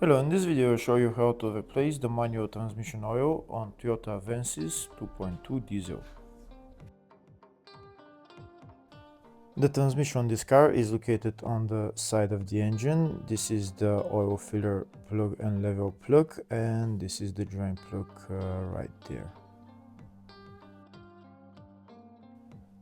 Hello, in this video I'll show you how to replace the manual transmission oil on Toyota Avensis 2.2 diesel. The transmission on this car is located on the side of the engine. This is the oil filler plug and level plug, and this is the drain plug right there.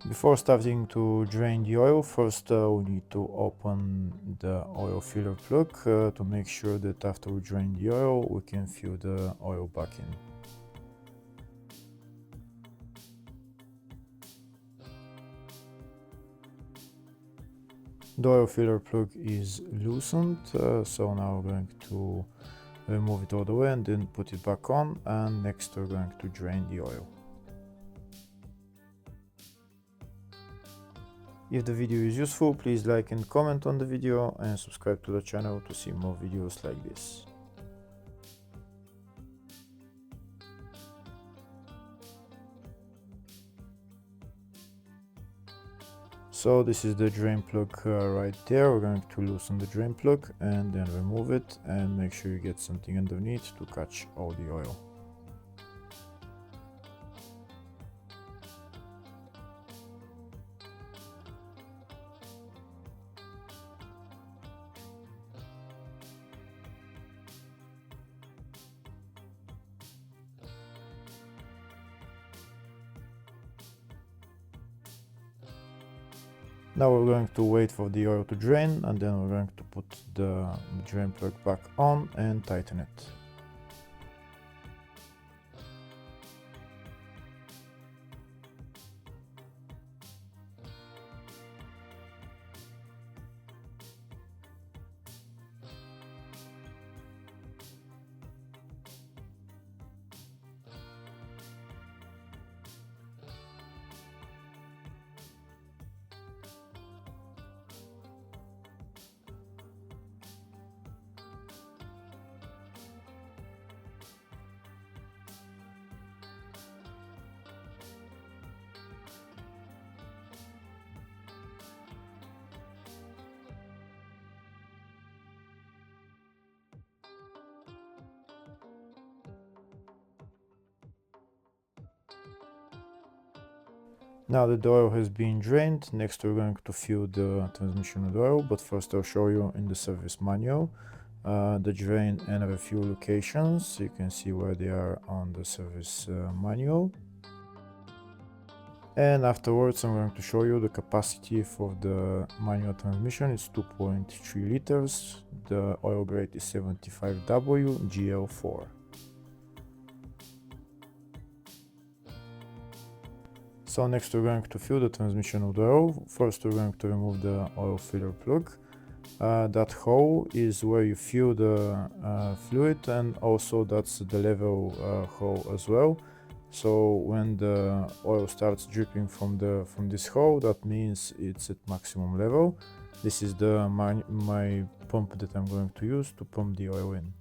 Before starting to drain the oil, first we need to open the oil filler plug to make sure that after we drain the oil we can fill the oil back in. The oil filler plug is loosened, so now we're going to remove it all the way and then put it back on, and next we're going to drain the oil. If the video is useful, please like and comment on the video and subscribe to the channel to see more videos like this. So this is the drain plug right there. We're going to loosen the drain plug and then remove it, and make sure you get something underneath to catch all the oil. Now we're going to wait for the oil to drain, and then we're going to put the drain plug back on and tighten it. Now that the oil has been drained, next we're going to fill the transmission with oil, but first I'll show you in the service manual the drain and refuel locations. You can see where they are on the service manual. And afterwards I'm going to show you the capacity for the manual transmission. It's 2.3 liters. The oil grade is 75W GL4. So next we're going to fill the transmission with oil. First we're going to remove the oil filler plug. That hole is where you fill the fluid, and also that's the level hole as well. So when the oil starts dripping from this hole, that means it's at maximum level. This is my pump that I'm going to use to pump the oil in.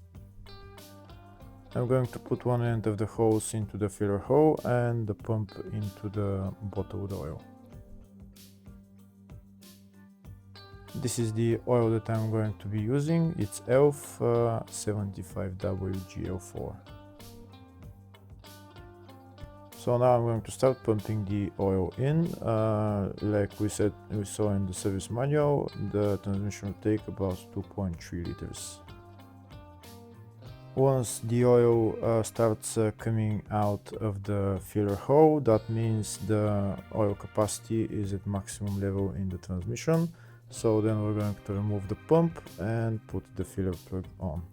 I'm going to put one end of the hose into the filler hole and the pump into the bottle with oil. This is the oil that I'm going to be using. It's ELF 75WGL4. So now I'm going to start pumping the oil in. Like we saw in the service manual, the transmission will take about 2.3 liters. Once the oil starts coming out of the filler hole, that means the oil capacity is at maximum level in the transmission. So then we're going to remove the pump and put the filler plug on.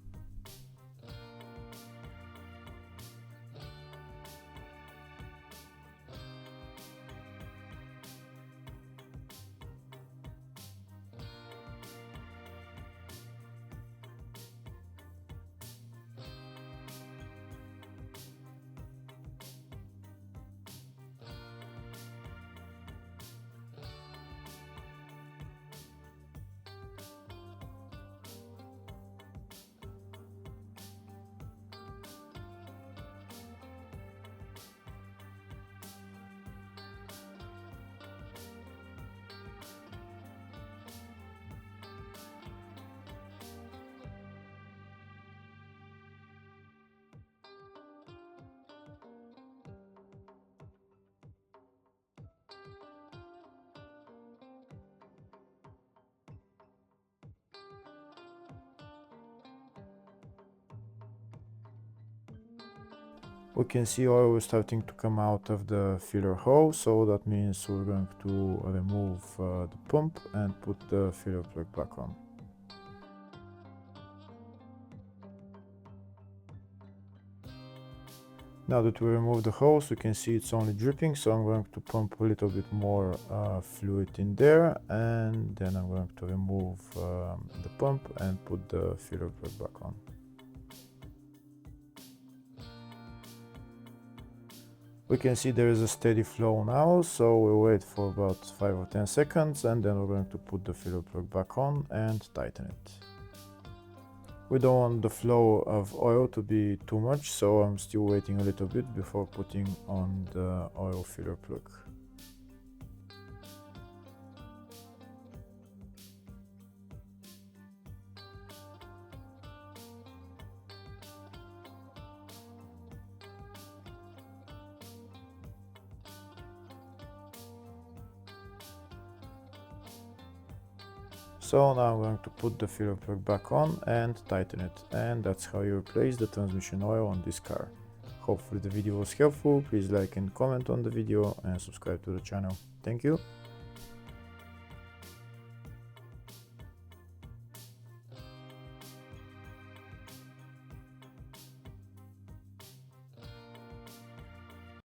we can see oil is starting to come out of the filler hole, so that means we're going to remove the pump and put the filler plug back on. Now that we remove the hose, we can see it's only dripping, so I'm going to pump a little bit more fluid in there, and then I'm going to remove the pump and put the filler plug back on. We can see there is a steady flow now, so we'll wait for about 5 or 10 seconds, and then we're going to put the filler plug back on and tighten it. We don't want the flow of oil to be too much, so I'm still waiting a little bit before putting on the oil filler plug. So now I'm going to put the filler plug back on and tighten it, and that's how you replace the transmission oil on this car. Hopefully the video was helpful. Please like and comment on the video and subscribe to the channel. Thank you.